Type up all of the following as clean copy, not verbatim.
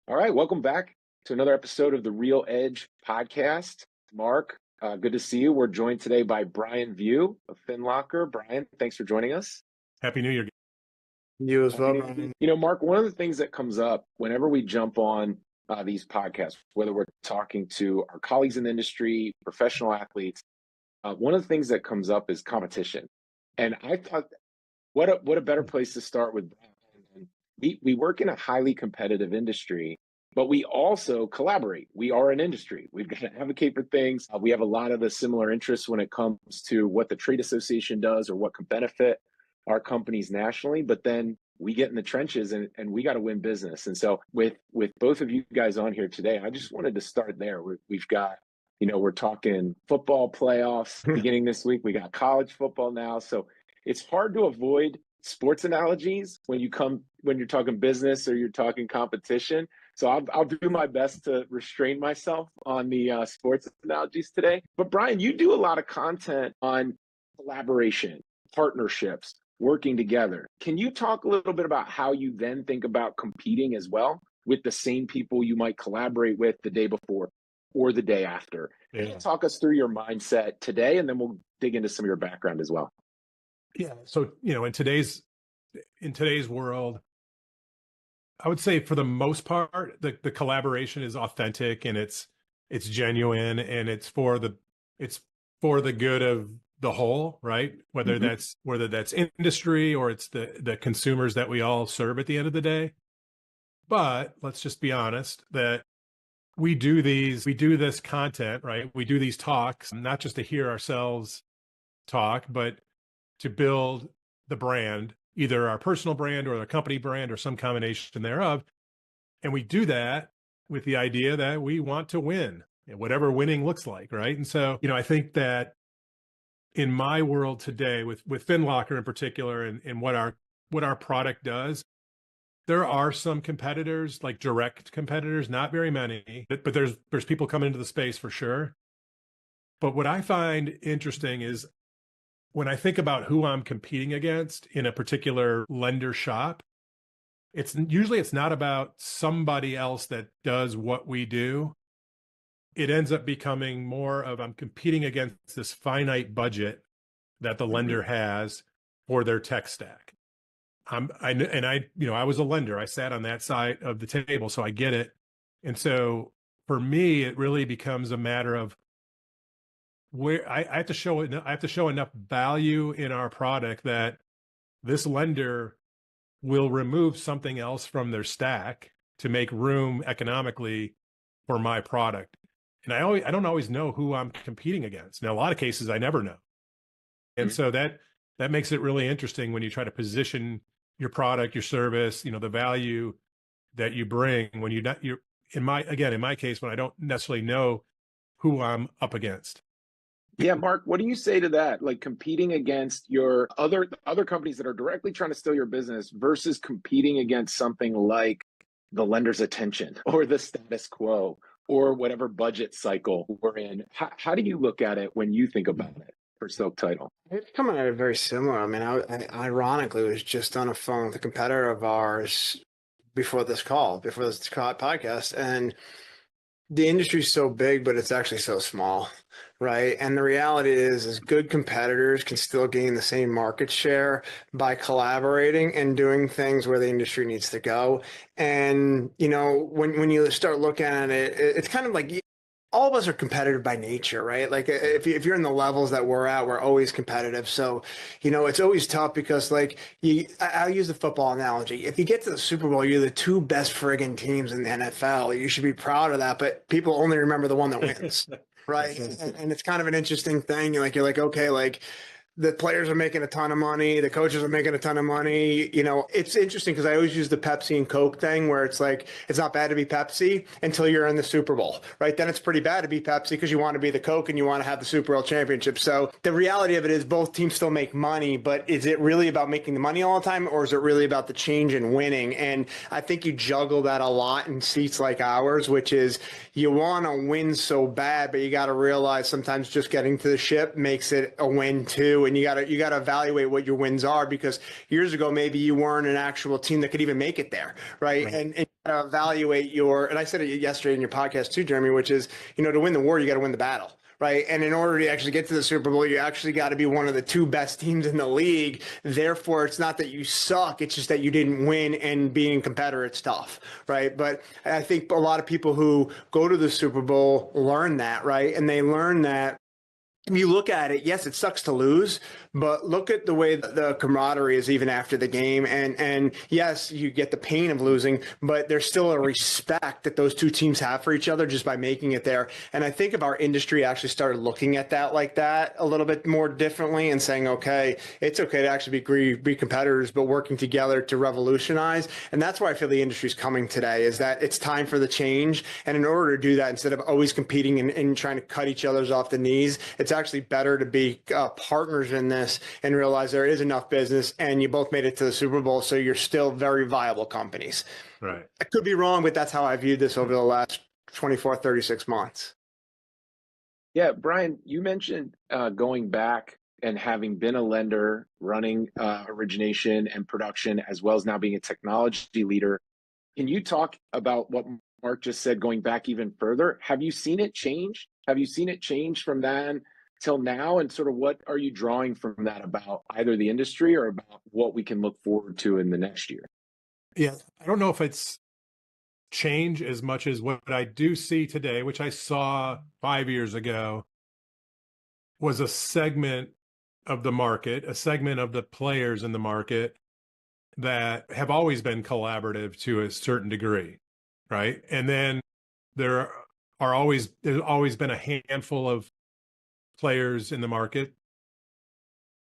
All right, welcome back to another episode of the RealEdge podcast. Mark, good to see you. We're joined today by Brian View of FinLocker. Brian, thanks for joining us. Happy New Year. You as well, Brian. Mark, one of the things that comes up whenever we jump on these podcasts, whether we're talking to our colleagues in the industry, professional athletes, one of the things that comes up is competition. And I thought, what a better place to start with Brian. We work in a highly competitive industry, but we also collaborate. We are an industry. We've got to advocate for things. We have a lot of the similar interests when it comes to what the trade association does or what can benefit our companies nationally. But then we get in the trenches and we got to win business. And so with both of you guys on here today, I just wanted to start there. We've got, we're talking football playoffs beginning this week. We got college football now. So it's hard to avoid sports analogies when you're talking business or you're talking competition. So I'll do my best to restrain myself on the sports analogies today. But Brian, you do a lot of content on collaboration, partnerships, working together. Can you talk a little bit about how you then think about competing as well with the same people you might collaborate with the day before or the day after? Yeah. Can you talk us through your mindset today, and then we'll dig into some of your background as well? Yeah. So, in today's world, I would say for the most part, the collaboration is authentic and it's genuine and it's for the good of the whole, right? Whether that's industry or it's the consumers that we all serve at the end of the day. But let's just be honest that we do this content, right? We do these talks, not just to hear ourselves talk, but to build the brand, either our personal brand or the company brand or some combination thereof. And we do that with the idea that we want to win, whatever winning looks like, right? And so, I think that in my world today, with FinLocker in particular and what our product does, there are some competitors, like direct competitors, not very many, but there's people coming into the space for sure. But what I find interesting is when I think about who I'm competing against in a particular lender shop, it's not about somebody else that does what we do. It ends up becoming more of I'm competing against this finite budget that the lender has for their tech stack. I was a lender. I sat on that side of the table, so I get it. And so for me, it really becomes a matter of where I have to show enough value in our product that this lender will remove something else from their stack to make room economically for my product. And I don't always know who I'm competing against. Now, a lot of cases I never know. And so that makes it really interesting when you try to position your product, your service, the value that you bring when in my case, when I don't necessarily know who I'm up against. Yeah, Mark, what do you say to that? Like competing against your other companies that are directly trying to steal your business versus competing against something like the lender's attention or the status quo or whatever budget cycle we're in. How do you look at it when you think about it for Silk Title? It's coming at it very similar. I mean, I ironically was just on a phone with a competitor of ours before this podcast, and the industry's so big, but it's actually so small, right? And the reality is good competitors can still gain the same market share by collaborating and doing things where the industry needs to go. And, when you start looking at it, it's kind of like all of us are competitive by nature, right? Like if you're in the levels that we're at, we're always competitive. So, it's always tough because I'll use the football analogy. If you get to the Super Bowl, you're the two best friggin' teams in the NFL. You should be proud of that, but people only remember the one that wins, right? And it's kind of an interesting thing. You're like, okay, the players are making a ton of money. The coaches are making a ton of money. It's interesting because I always use the Pepsi and Coke thing where it's like, it's not bad to be Pepsi until you're in the Super Bowl, right? Then it's pretty bad to be Pepsi because you want to be the Coke and you want to have the Super Bowl championship. So the reality of it is both teams still make money, but is it really about making the money all the time or is it really about the change in winning? And I think you juggle that a lot in seats like ours, which is you want to win so bad, but you got to realize sometimes just getting to the ship makes it a win too. And you got to evaluate what your wins are because years ago maybe you weren't an actual team that could even make it there, right? And evaluate and I said it yesterday in your podcast too, Jeremy, which is, to win the war, you got to win the battle. Right. And in order to actually get to the Super Bowl, you actually got to be one of the two best teams in the league. Therefore, it's not that you suck. It's just that you didn't win, and being a competitor, it's tough. Right. But I think a lot of people who go to the Super Bowl learn that. Right. And they learn that you look at it, yes, it sucks to lose, but look at the way the camaraderie is even after the game. And yes, you get the pain of losing, but there's still a respect that those two teams have for each other just by making it there. And I think if our industry actually started looking at that like that a little bit more differently and saying, okay, it's okay to actually be competitors, but working together to revolutionize. And that's why I feel the industry is coming today, is that it's time for the change. And in order to do that, instead of always competing and trying to cut each other's off the knees, it's actually better to be partners in this and realize there is enough business, and you both made it to the Super Bowl, so you're still very viable companies. Right. I could be wrong, but that's how I viewed this over the last 24, 36 months. Yeah, Brian, you mentioned going back and having been a lender, running origination and production, as well as now being a technology leader. Can you talk about what Mark just said, going back even further? Have you seen it change? Have you seen it change from then till now? And sort of what are you drawing from that about either the industry or about what we can look forward to in the next year? Yeah, I don't know if it's change as much as what I do see today, which I saw 5 years ago, was a segment of the market, a segment of the players in the market that have always been collaborative to a certain degree, right? And then there's always been a handful of players in the market.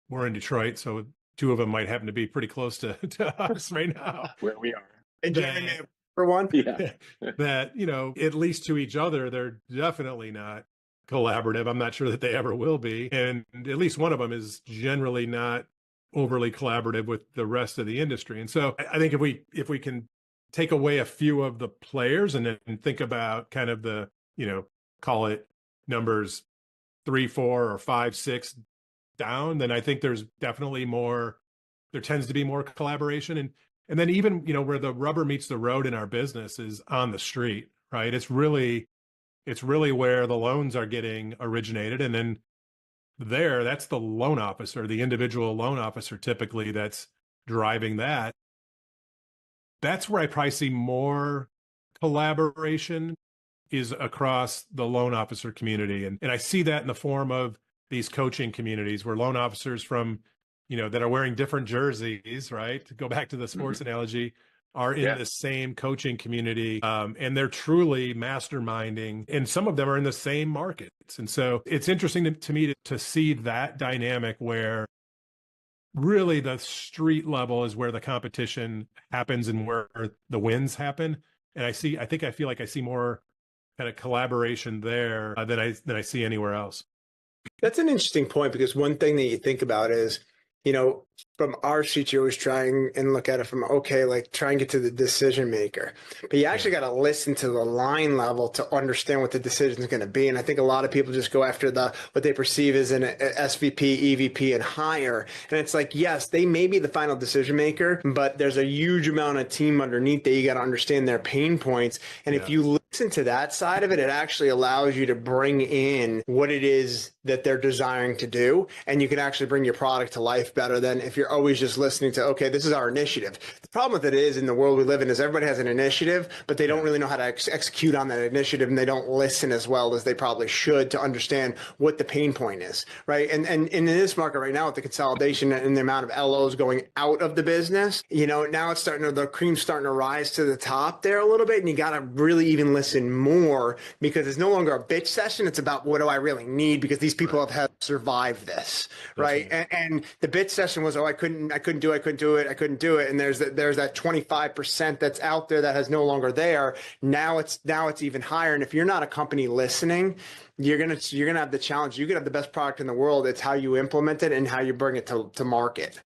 We're in Detroit, so two of them might happen to be pretty close to us right now. Where we are. And Jeremy, for one, Yeah. that, at least to each other, they're definitely not collaborative. I'm not sure that they ever will be. And at least one of them is generally not overly collaborative with the rest of the industry. And so I think if we can take away a few of the players and then think about kind of the, call it numbers 3, 4, or 5, 6 down, then I think there's definitely there tends to be more collaboration. And then even, where the rubber meets the road in our business is on the street, right? It's really where the loans are getting originated. And then that's the loan officer, the individual loan officer typically that's driving that. That's where I probably see more collaboration is across the loan officer community. And I see that in the form of these coaching communities where loan officers from, that are wearing different jerseys, right? To go back to the sports analogy, are in the same coaching community. And they're truly masterminding, and some of them are in the same markets. And so it's interesting to me to see that dynamic where really the street level is where the competition happens and where the wins happen. And I feel like I see more kind of collaboration there than I see anywhere else. That's an interesting point, because one thing that you think about is, from our seat, you always try and look at it from, okay, like try and get to the decision maker. But you actually got to listen to the line level to understand what the decision is going to be. And I think a lot of people just go after what they perceive as an SVP, EVP, and higher. And it's like, yes, they may be the final decision maker, but there's a huge amount of team underneath that you got to understand their pain points. And if you listen to that side of it, it actually allows you to bring in what it is that they're desiring to do. And you can actually bring your product to life better than if you're always just listening to, okay, this is our initiative. The problem with it is, in the world we live in, is everybody has an initiative, but they don't really know how to execute on that initiative, and they don't listen as well as they probably should to understand what the pain point is, right? And in this market right now, with the consolidation and the amount of LOs going out of the business, now it's the cream's starting to rise to the top there a little bit, and you got to really even listen more, because it's no longer a bitch session. It's about, what do I really need? Because these people have had to survive this, right? And the bitch session was, I couldn't do it. And there's that 25% that's out there that is no longer there. Now it's even higher. And if you're not a company listening, you're gonna have the challenge. You could have the best product in the world. It's how you implement it and how you bring it to market.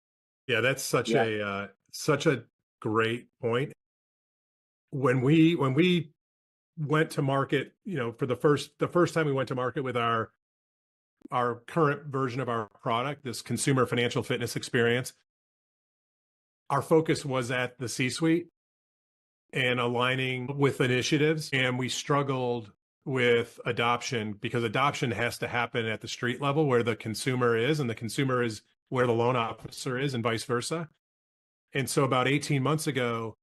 Yeah, that's such a great point. When we went to market, for the first time we went to market with our current version of our product, this consumer financial fitness experience, our focus was at the C-suite. and aligning with initiatives. And we struggled with adoption because adoption has to happen at the street level where the consumer is, and the consumer is where the loan officer is, and vice versa. And so about 18 months ago,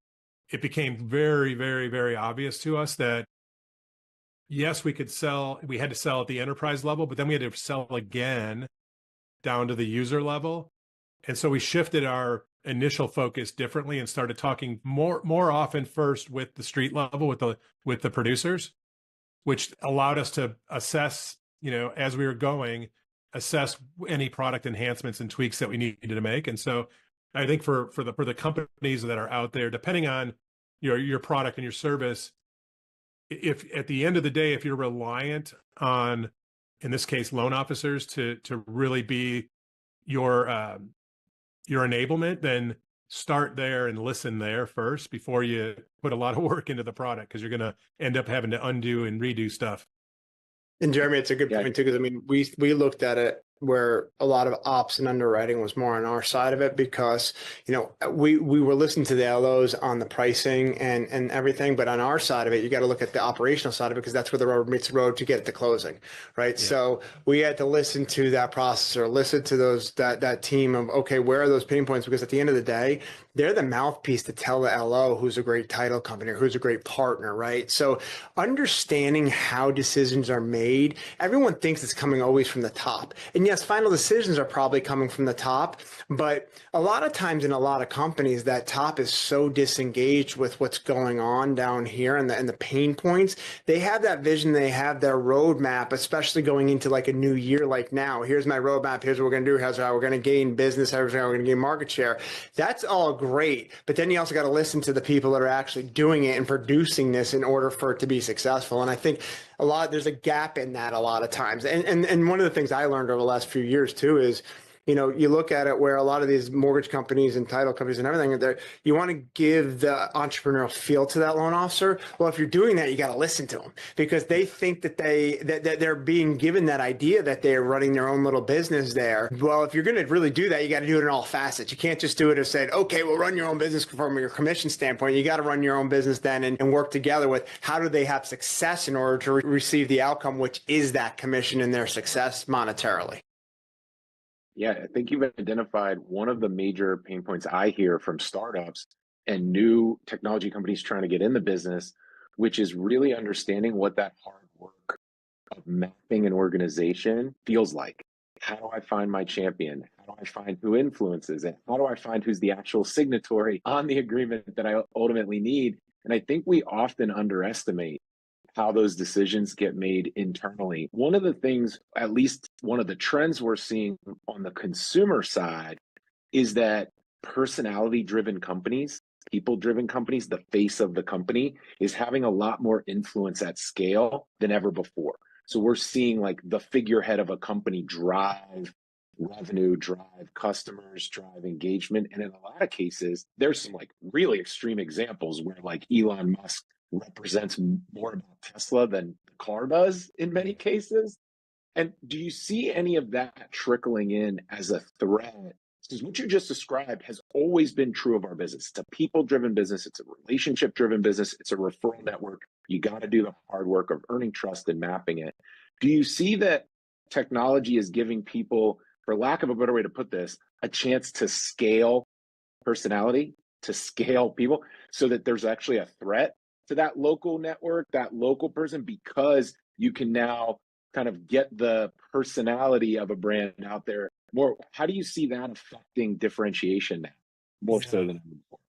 it became very, very, very obvious to us that yes, we had to sell at the enterprise level, but then we had to sell again down to the user level. And so we shifted our initial focus differently and started talking more often first with the street level, with the producers, which allowed us to assess, as we were going, assess any product enhancements and tweaks that we needed to make. And so I think for the companies that are out there, depending on your product and your service, if at the end of the day, if you're reliant on, in this case, loan officers to really be your enablement, then start there and listen there first before you put a lot of work into the product, because you're going to end up having to undo and redo stuff. And Jeremy, it's a good point too, because I mean, we looked at it where a lot of ops and underwriting was more on our side of it, because we were listening to the LOs on the pricing and everything, but on our side of it, you got to look at the operational side of it, because that's where the road meets the road to get it to closing, right? Yeah. So we had to listen to that processor, listen to that team of, okay, where are those pain points? Because at the end of the day, they're the mouthpiece to tell the LO who's a great title company or who's a great partner, right? So understanding how decisions are made, everyone thinks it's coming always from the top. And yes, final decisions are probably coming from the top, but a lot of times in a lot of companies, that top is so disengaged with what's going on down here and the pain points. They have that vision, they have their roadmap, especially going into like a new year like now. Here's my roadmap, here's what we're going to do, here's how we're going to gain business, here's how we're going to gain market share. That's all great, but then you also got to listen to the people that are actually doing it and producing this in order for it to be successful. And I think there's a gap in that a lot of times. And one of the things I learned over the last few years too is, you look at it where a lot of these mortgage companies and title companies and everything, you want to give the entrepreneurial feel to that loan officer. Well, if you're doing that, you got to listen to them, because they think that they're being given that idea that they're running their own little business there. Well, if you're going to really do that, you got to do it in all facets. You can't just do it as saying, okay, well, run your own business from your commission standpoint. You got to run your own business then and work together with how do they have success in order to receive the outcome, which is that commission and their success monetarily. Yeah, I think you've identified one of the major pain points I hear from startups and new technology companies trying to get in the business, which is really understanding what that hard work of mapping an organization feels like. How do I find my champion? How do I find who influences it? How do I find who's the actual signatory on the agreement that I ultimately need? And I think we often underestimate how those decisions get made internally. One of the things, at least one of the trends we're seeing on the consumer side, is that personality-driven companies, people-driven companies, the face of the company, is having a lot more influence at scale than ever before. So we're seeing like the figurehead of a company drive revenue, drive customers, drive engagement. And in a lot of cases, there's some like really extreme examples where like Elon Musk represents more about Tesla than the car does in many cases. And do you see any of that trickling in as a threat? Because what you just described has always been true of our business. It's a people-driven business. It's a relationship-driven business. It's a referral network. You got to do the hard work of earning trust and mapping it. Do you see that technology is giving people, for lack of a better way to put this, a chance to scale personality, to scale people, so that there's actually a threat to that local network, that local person, because you can now kind of get the personality of a brand out there more? How do you see that affecting differentiation now, more so than before?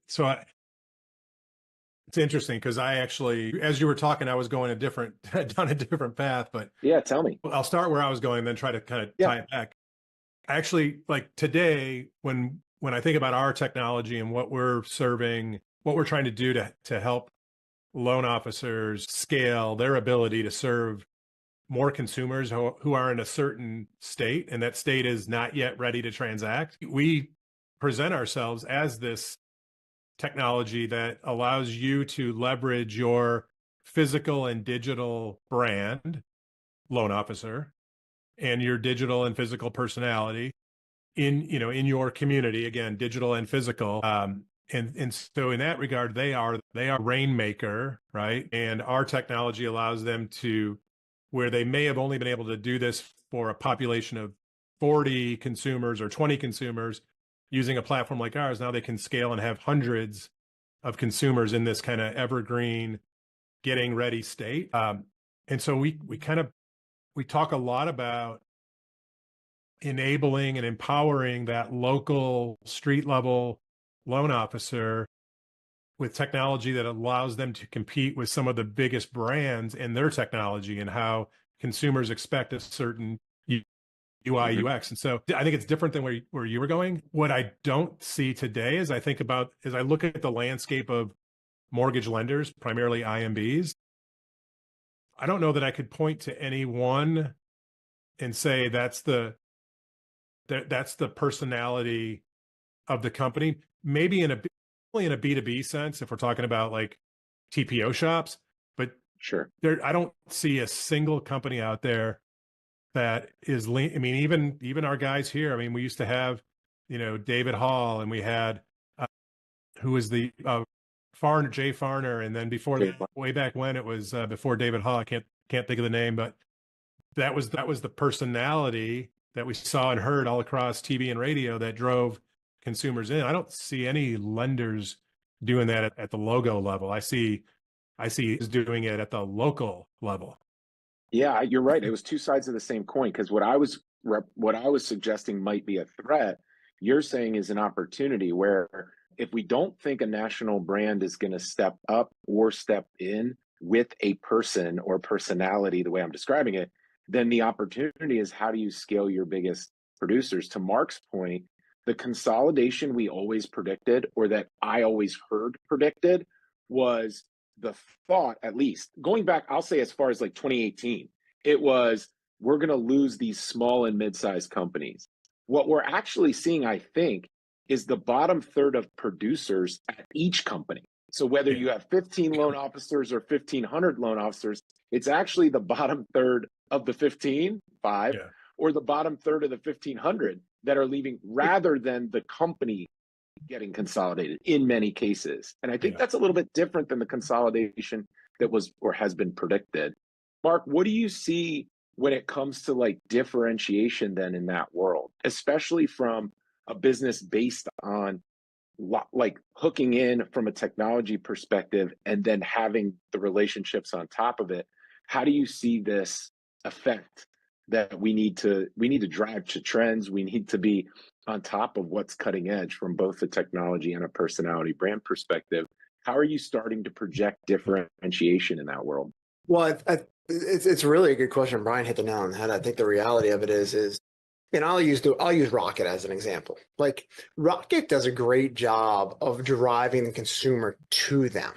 So it's interesting because I actually, as you were talking, I was going down a different path, but yeah, tell me. I'll start where I was going, then try to kind of tie it back. Actually, like today, when I think about our technology and what we're serving, what we're trying to do to help loan officers scale their ability to serve more consumers who are in a certain state, and that state is not yet ready to transact, we present ourselves as this technology that allows you to leverage your physical and digital brand, loan officer, and your digital and physical personality in your community, again, digital and physical, And so in that regard, they are rainmaker, right? And our technology allows them to, where they may have only been able to do this for a population of 40 consumers or 20 consumers, using a platform like ours, now they can scale and have hundreds of consumers in this kind of evergreen, getting ready state. And so we talk a lot about enabling and empowering that local street level loan officer with technology that allows them to compete with some of the biggest brands in their technology, and how consumers expect a certain UI UX. And so I think it's different than where you were going. What I don't see today is I look at the landscape of mortgage lenders, primarily IMBs, I don't know that I could point to any one and say that's the personality of the company. Maybe only in a B2B sense, if we're talking about like TPO shops, but sure, I don't see a single company out there that is lean. I mean, even our guys here, I mean, we used to have, David Hall, and we had, who was the, Jay Farner. And then before that, way back when, it was before David Hall, I can't think of the name, but that was the personality that we saw and heard all across TV and radio that drove consumers in. I don't see any lenders doing that at the logo level. I see doing it at the local level. Yeah, you're right. It was two sides of the same coin, because what I was suggesting might be a threat, you're saying is an opportunity, where if we don't think a national brand is going to step up or step in with a person or personality, the way I'm describing it, then the opportunity is, how do you scale your biggest producers? To Marc's point, the consolidation we always predicted, or that I always heard predicted, was the thought, at least going back, I'll say as far as like 2018, it was, we're going to lose these small and mid-sized companies. What we're actually seeing, I think, is the bottom third of producers at each company. So whether you have 15 loan officers or 1,500 loan officers, it's actually the bottom third of the 15, or the bottom third of the 1,500 that are leaving, rather than the company getting consolidated in many cases. And I think that's a little bit different than the consolidation that was or has been predicted. Marc, what do you see when it comes to like differentiation then in that world, especially from a business based on like hooking in from a technology perspective and then having the relationships on top of it? How do you see this effect that we need to drive to trends? We need to be on top of what's cutting edge from both the technology and a personality brand perspective. How are you starting to project differentiation in that world? Well, it's really a good question. Brian hit the nail on the head. I think the reality of it is, and I'll use Rocket as an example. Like, Rocket does a great job of driving the consumer to them.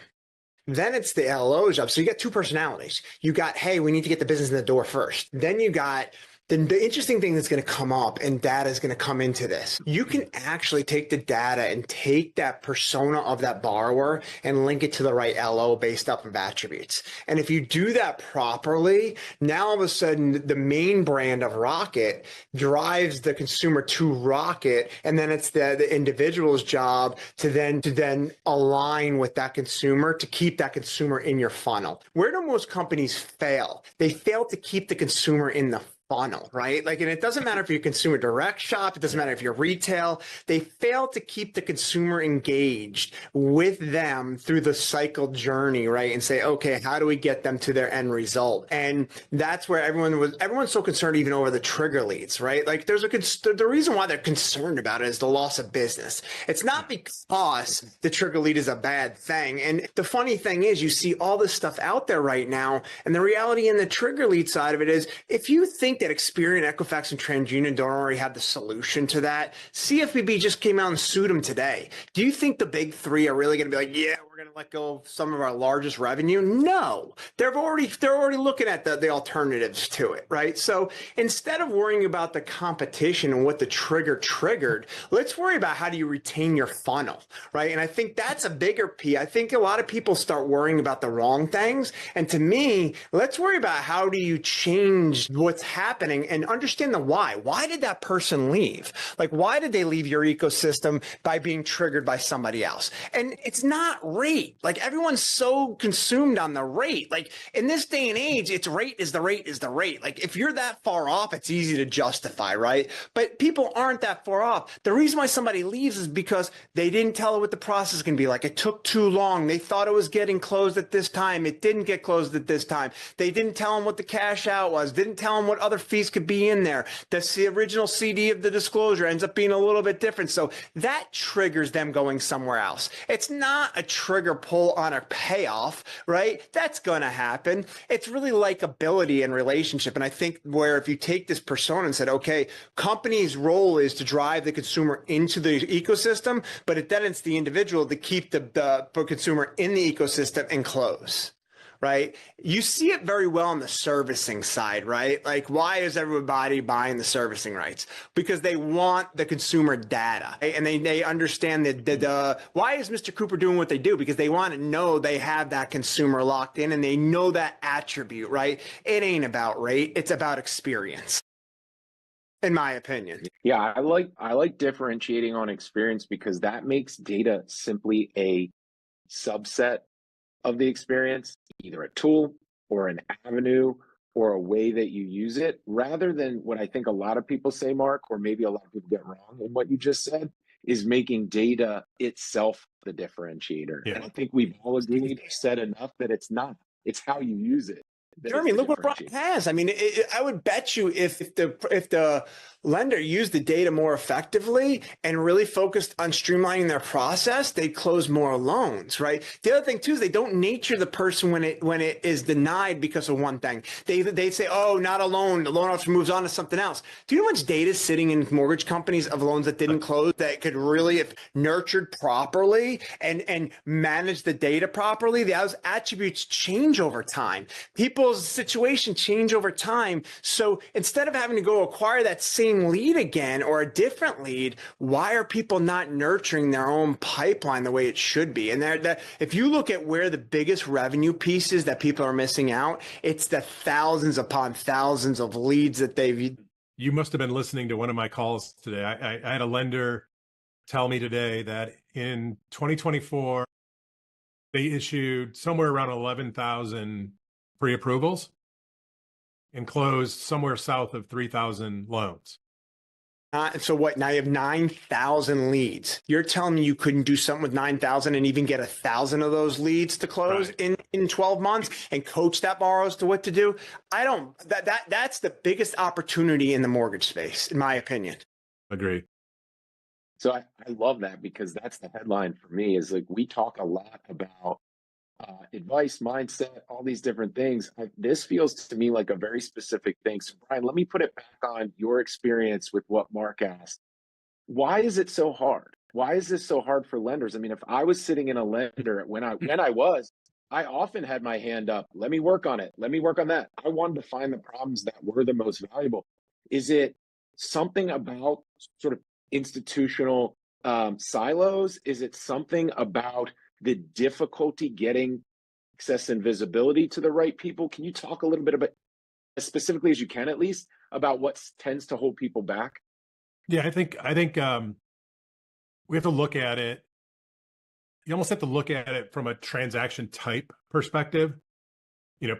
Then it's the LO job. So you got two personalities. You got, hey, we need to get the business in the door first. Then you got the interesting thing that's going to come up, and data is going to come into this. You can actually take the data and take that persona of that borrower and link it to the right LO based off of attributes. And if you do that properly, now all of a sudden the main brand of Rocket drives the consumer to Rocket, and then it's the individual's job to then align with that consumer to keep that consumer in your funnel. Where do most companies fail? They fail to keep the consumer in the funnel, right? Like, and it doesn't matter if you're consumer direct shop, it doesn't matter if you're retail, they fail to keep the consumer engaged with them through the cycle journey, right? And say, okay, how do we get them to their end result? And that's where everyone's so concerned even over the trigger leads, right? Like, the reason why they're concerned about it is the loss of business. It's not because the trigger lead is a bad thing. And the funny thing is, you see all this stuff out there right now, and the reality in the trigger lead side of it is, if you think that Experian, Equifax, and TransUnion don't already have the solution to that, CFPB just came out and sued them today. Do you think the big three are really going to be like, yeah, we're we're going to let go of some of our largest revenue. No, they're already looking at the alternatives to it, right? So instead of worrying about the competition and what the triggered, let's worry about how do you retain your funnel, right? And I think that's a bigger piece. I think a lot of people start worrying about the wrong things. And to me, let's worry about how do you change what's happening and understand the why. Why did that person leave? Like, why did they leave your ecosystem by being triggered by somebody else? And it's not rate. Like, everyone's so consumed on the rate. Like, in this day and age, it's rate is the rate is the rate. Like, if you're that far off, it's easy to justify, right? But people aren't that far off. The reason why somebody leaves is because they didn't tell her what the process is going to be like. It took too long. They thought it was getting closed at this time. It didn't get closed at this time. They didn't tell them what the cash out was, didn't tell them what other fees could be in there. That's the original CD of the disclosure ends up being a little bit different. So that triggers them going somewhere else. It's not a trigger pull on a payoff, right? That's going to happen. It's really likability and relationship. And I think where if you take this persona and said, okay, company's role is to drive the consumer into the ecosystem, but then it's the individual to keep the consumer in the ecosystem and close. Right? You see it very well on the servicing side, right? Like, why is everybody buying the servicing rights? Because they want the consumer data, right? And they understand that why is Mr. Cooper doing what they do? Because they want to know they have that consumer locked in and they know that attribute, right? It ain't about rate. It's about experience, in my opinion. Yeah, I like differentiating on experience because that makes data simply a subset of the experience, either a tool or an avenue or a way that you use it, rather than what I think a lot of people say, Mark, or maybe a lot of people get wrong in what you just said, is making data itself the differentiator. Yeah. And I think we've all agreed or said enough that it's not. It's how you use it. Jeremy, look what Brian has. I mean, I would bet you if the lender used the data more effectively and really focused on streamlining their process, they'd close more loans, right? The other thing too is they don't nature the person when it is denied because of one thing. They say, oh, not a loan. The loan officer moves on to something else. Do you know how much data is sitting in mortgage companies of loans that didn't close that could really, if nurtured properly and managed the data properly, those attributes change over time. People's situation change over time. So instead of having to go acquire that same lead again or a different lead, why are people not nurturing their own pipeline the way it should be? And if you look at where the biggest revenue pieces that people are missing out, it's the thousands upon thousands of leads that they've. You must have been listening to one of my calls today. I had a lender tell me today that in 2024, they issued somewhere around 11,000 pre-approvals and closed somewhere south of 3,000 loans. So what, now you have 9,000 leads. You're telling me you couldn't do something with 9,000 and even get 1,000 of those leads to close in 12 months and coach that borrower as to what to do? That's the biggest opportunity in the mortgage space, in my opinion. Agree. So I love that because that's the headline for me is like, we talk a lot about advice, mindset, all these different things. This feels to me like a very specific thing. So Brian, let me put it back on your experience with what Mark asked. Why is it so hard? Why is this so hard for lenders? I mean, if I was sitting in a lender when I often had my hand up. Let me work on it. Let me work on that. I wanted to find the problems that were the most valuable. Is it something about sort of institutional silos? Is it something about the difficulty getting access and visibility to the right people? Can you talk a little bit about, as specifically as you can at least, about what tends to hold people back? Yeah, I think we have to look at it. You almost have to look at it from a transaction type perspective,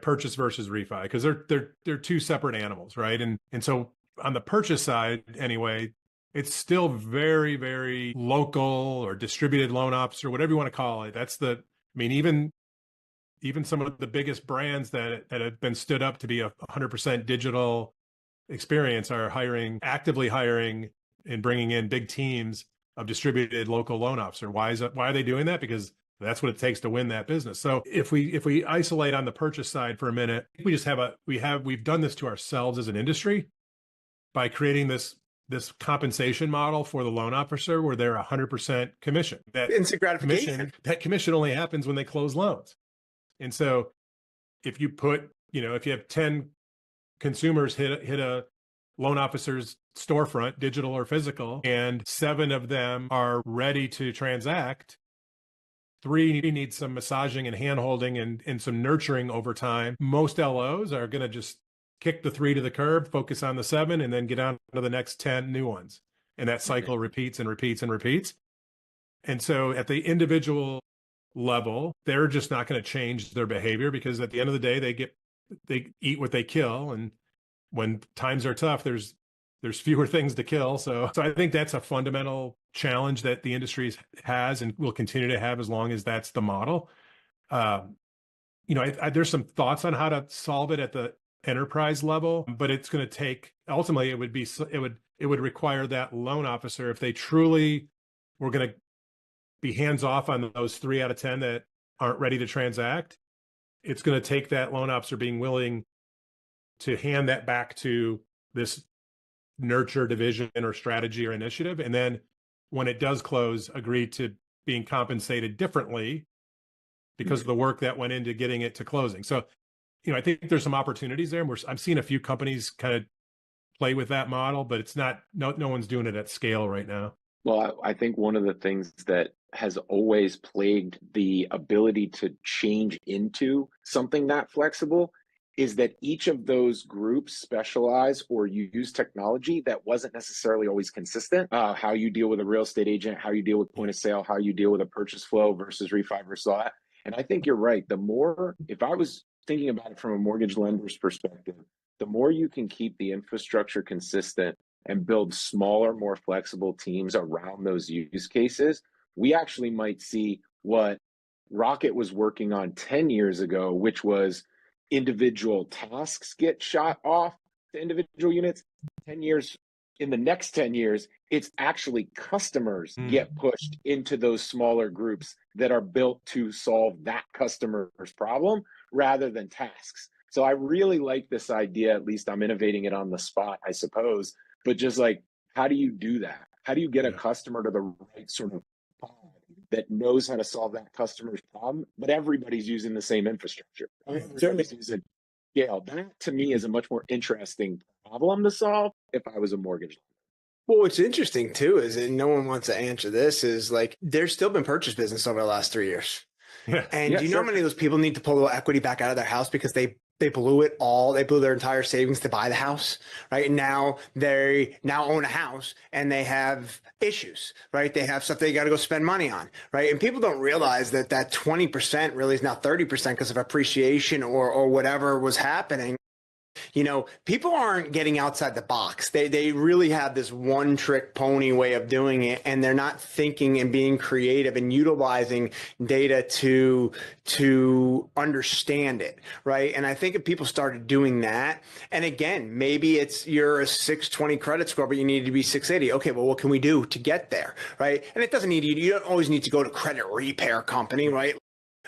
purchase versus refi, because they're two separate animals, right? And so on the purchase side, anyway, it's still very, very local or distributed loan officer, whatever you want to call it. Even some of the biggest brands that have been stood up to be a 100% digital experience are actively hiring and bringing in big teams of distributed local loan officer. Why are they doing that? Because that's what it takes to win that business. So if we isolate on the purchase side for a minute, we've done this to ourselves as an industry by creating this this compensation model for the loan officer where they're 100% commission. That instant gratification. That commission only happens when they close loans. And so if you put, if you have 10 consumers hit a loan officer's storefront, digital or physical, and 7 of them are ready to transact, 3 need some massaging and hand-holding and some nurturing over time. Most LOs are going to just kick the 3 to the curb, focus on the 7, and then get on to the next 10 new ones. And that cycle repeats and repeats and repeats. And so at the individual level, they're just not going to change their behavior, because at the end of the day, they eat what they kill. And when times are tough, there's fewer things to kill. So I think that's a fundamental challenge that the industry has and will continue to have as long as that's the model. There's some thoughts on how to solve it at the enterprise level, but it's going to take, ultimately it would require that loan officer, if they truly were going to be hands off on those 3 out of 10 that aren't ready to transact, it's going to take that loan officer being willing to hand that back to this nurture division or strategy or initiative. And then when it does close, agree to being compensated differently because of the work that went into getting it to closing. So, I think there's some opportunities there. And I'm seeing a few companies kind of play with that model, but it's not, no one's doing it at scale right now. Well, I think one of the things that has always plagued the ability to change into something that flexible is that each of those groups specialize or use technology that wasn't necessarily always consistent. How you deal with a real estate agent, how you deal with point of sale, how you deal with a purchase flow versus refi versus all that. And I think you're right. If I was thinking about it from a mortgage lender's perspective, the more you can keep the infrastructure consistent and build smaller, more flexible teams around those use cases, we actually might see what Rocket was working on 10 years ago, which was individual tasks get shot off to individual units. In the next 10 years, it's actually customers get pushed into those smaller groups that are built to solve that customer's problem rather than tasks. So I really like this idea. At least I'm innovating it on the spot, I suppose. But just like, how do you do that? How do you get a customer to the right sort of pod that knows how to solve that customer's problem, but everybody's using the same infrastructure? Everybody's using scale. That to me is a much more interesting problem to solve if I was a mortgage lender. Well, what's interesting too is, and no one wants to answer this, is like there's still been purchase business over the last 3 years. Yeah. And do you know how many of those people need to pull the equity back out of their house because they blew it all. They blew their entire savings to buy the house, right? And now they own a house and they have issues, right? They have stuff they got to go spend money on, right? And people don't realize that 20% really is now 30% because of appreciation or whatever was happening. People aren't getting outside the box. They really have this one trick pony way of doing it, and they're not thinking and being creative and utilizing data to understand it, right? And I think if people started doing that, and again, maybe you're a 620 credit score, but you need to be 680. Okay, well, what can we do to get there, right? And it doesn't need you don't always need to go to credit repair company, right?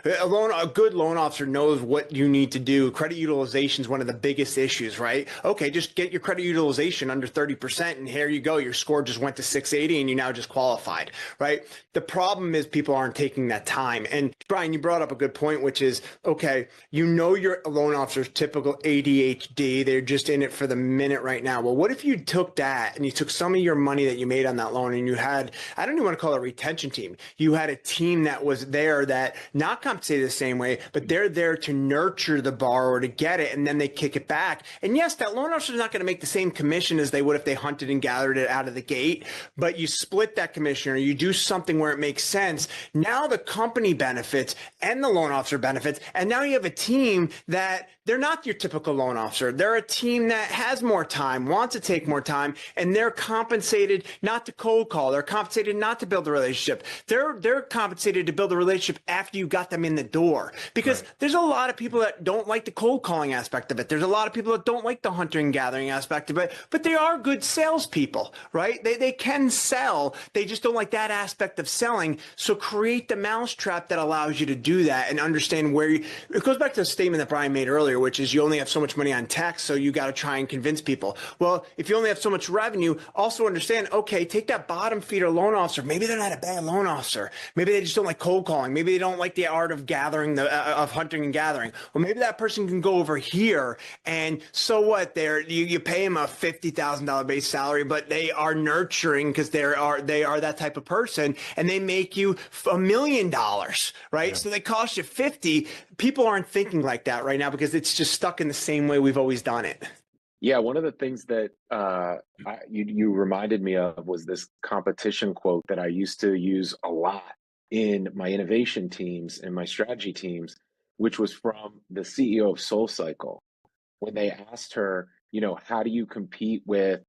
A good loan officer knows what you need to do. Credit utilization is one of the biggest issues, right? Okay, just get your credit utilization under 30%, and here you go. Your score just went to 680, and you now just qualified, right? The problem is people aren't taking that time. And Brian, you brought up a good point, which is, okay, your loan officer's typical ADHD. They're just in it for the minute right now. Well, what if you took that and you took some of your money that you made on that loan and you had, I don't even want to call it a retention team. You had a team that was there that not compensated the same way, but they're there to nurture the borrower to get it, and then they kick it back. And yes, that loan officer is not going to make the same commission as they would if they hunted and gathered it out of the gate, but you split that commission or you do something where it makes sense. Now the company benefits and the loan officer benefits, and now you have a team that they're not your typical loan officer. They're a team that has more time, wants to take more time, and they're compensated not to cold call. They're compensated not to build a relationship. They're compensated to build a relationship after you got them in the door, because there's a lot of people that don't like the cold calling aspect of it. There's a lot of people that don't like the hunting and gathering aspect of it, but they are good salespeople, right? They can sell. They just don't like that aspect of selling. So create the mousetrap that allows you to do that and understand it goes back to the statement that Brian made earlier, which is you only have so much money on text, so you got to try and convince people. Well, if you only have so much revenue, also understand, okay, take that bottom feeder loan officer. Maybe they're not a bad loan officer. Maybe they just don't like cold calling. Maybe they don't like the art of of hunting and gathering. Well, maybe that person can go over here, and so what? You pay them a $50,000 base salary, but they are nurturing because they are that type of person, and they make you $1 million, right? Yeah. So they cost you 50. People aren't thinking like that right now because it's just stuck in the same way we've always done it. Yeah, one of the things that you reminded me of was this competition quote that I used to use a lot in my innovation teams and my strategy teams, which was from the CEO of SoulCycle, when they asked her, how do you compete with,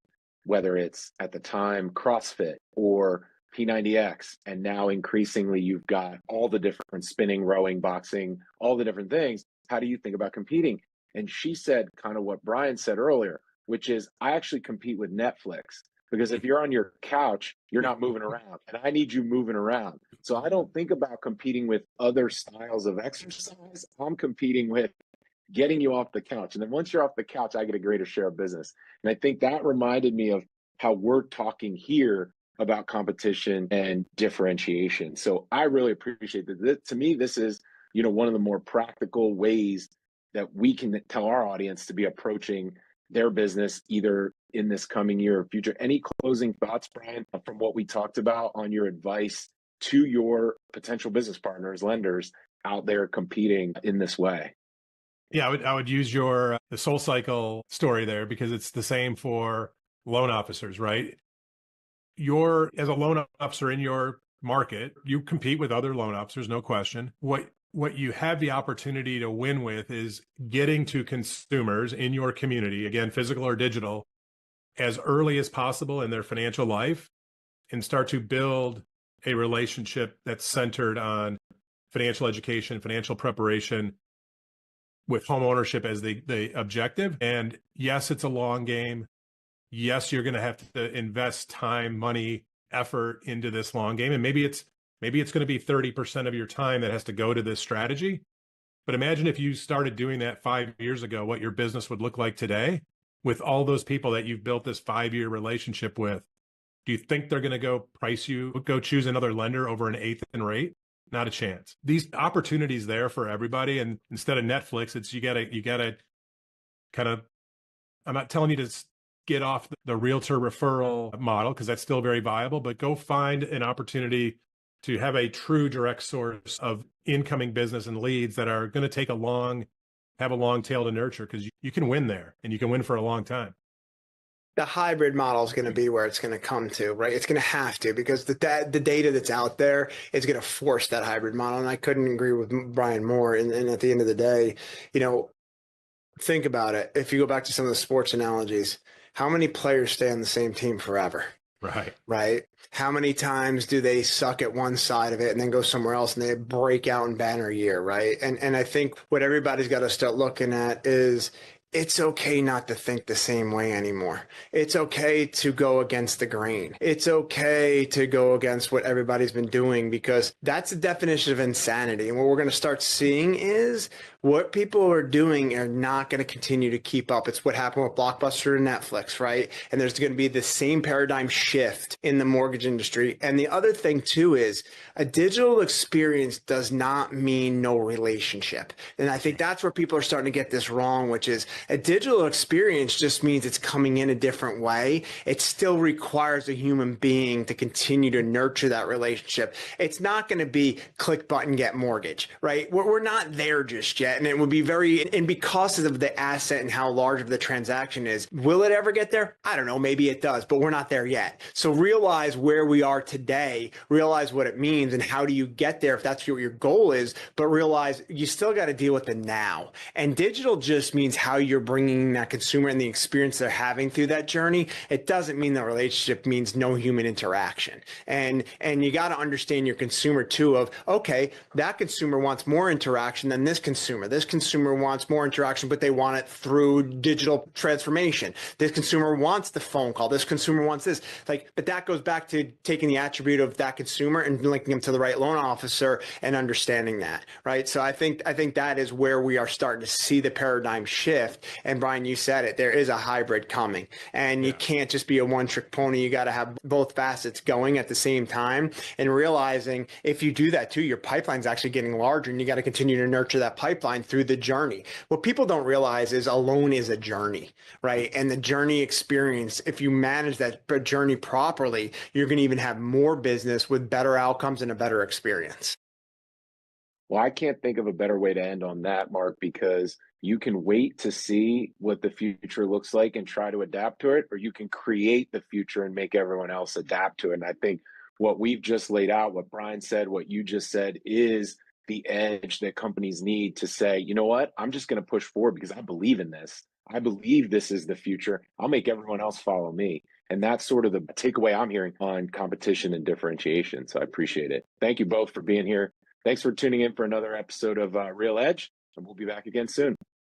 whether it's at the time CrossFit or P90X, and now increasingly you've got all the different spinning, rowing, boxing, all the different things. How do you think about competing? And she said kind of what Brian said earlier, which is, I actually compete with Netflix, because if you're on your couch, you're not moving around, and I need you moving around. So I don't think about competing with other styles of exercise. I'm competing with getting you off the couch. And then once you're off the couch, I get a greater share of business. And I think that reminded me of how we're talking here about competition and differentiation. So I really appreciate that. To me, this is, one of the more practical ways that we can tell our audience to be approaching their business either in this coming year or future. Any closing thoughts, Brian, from what we talked about on your advice to your potential business partners, lenders out there competing in this way? Yeah, I would use the SoulCycle story there, because it's the same for loan officers, right? As a loan officer in your market, you compete with other loan officers, no question. What you have the opportunity to win with is getting to consumers in your community, again, physical or digital, as early as possible in their financial life, and start to build a relationship that's centered on financial education, financial preparation, with home ownership as the objective. And yes, it's a long game. Yes, you're going to have to invest time, money, effort into this long game. And maybe it's going to be 30% of your time that has to go to this strategy. But imagine if you started doing that 5 years ago, what your business would look like today with all those people that you've built this 5-year relationship with. Do you think they're going to go choose another lender over an eighth in rate? Not a chance. These opportunities there for everybody. And instead of Netflix, it's you gotta kind of, I'm not telling you to get off the realtor referral model, because that's still very viable, but go find an opportunity to have a true direct source of incoming business and leads that are going to have a long tail to nurture, because you can win there, and you can win for a long time. The hybrid model is going to be where it's going to come to, right? It's going to have to, because the data that's out there is going to force that hybrid model. And I couldn't agree with Brian more. And at the end of the day, think about it. If you go back to some of the sports analogies, how many players stay on the same team forever? Right. How many times do they suck at one side of it and then go somewhere else and they break out in banner year, right? And I think what everybody's got to start looking at is, it's okay not to think the same way anymore. It's okay to go against the grain. It's okay to go against what everybody's been doing, because that's the definition of insanity. And what we're going to start seeing is what people are doing are not going to continue to keep up. It's what happened with Blockbuster and Netflix, right? And there's going to be the same paradigm shift in the mortgage industry. And the other thing too is, a digital experience does not mean no relationship. And I think that's where people are starting to get this wrong, which is, a digital experience just means it's coming in a different way. It still requires a human being to continue to nurture that relationship. It's not going to be click button, get mortgage, right? We're not there just yet. And it would be and because of the asset and how large of the transaction is, will it ever get there? I don't know. Maybe it does, but we're not there yet. So realize where we are today, realize what it means, and how do you get there if that's what your goal is, but realize you still got to deal with the now. And digital just means how you're bringing that consumer and the experience they're having through that journey. It doesn't mean the relationship means no human interaction. And you got to understand your consumer too, of, okay, that consumer wants more interaction than this consumer. consumer. This consumer wants more interaction, but they want it through digital transformation. This consumer wants the phone call. This consumer wants this. Like, but that goes back to taking the attribute of that consumer and linking them to the right loan officer and understanding that, right? So I think that is where we are starting to see the paradigm shift. And Brian, you said it, there is a hybrid coming, and you can't just be a one-trick pony. You got to have both facets going at the same time, and realizing if you do that too, your pipeline's actually getting larger, and you got to continue to nurture that pipeline through the journey. What people don't realize is a loan is a journey, right? And the journey experience, if you manage that journey properly, you're going to even have more business with better outcomes and a better experience. Well, I can't think of a better way to end on that, Mark, because you can wait to see what the future looks like and try to adapt to it, or you can create the future and make everyone else adapt to it. And I think what we've just laid out, what Brian said, what you just said, is the edge that companies need to say, you know what, I'm just going to push forward because I believe in this. I believe this is the future. I'll make everyone else follow me. And that's sort of the takeaway I'm hearing on competition and differentiation. So I appreciate it. Thank you both for being here. Thanks for tuning in for another episode of RealEdge, and we'll be back again soon.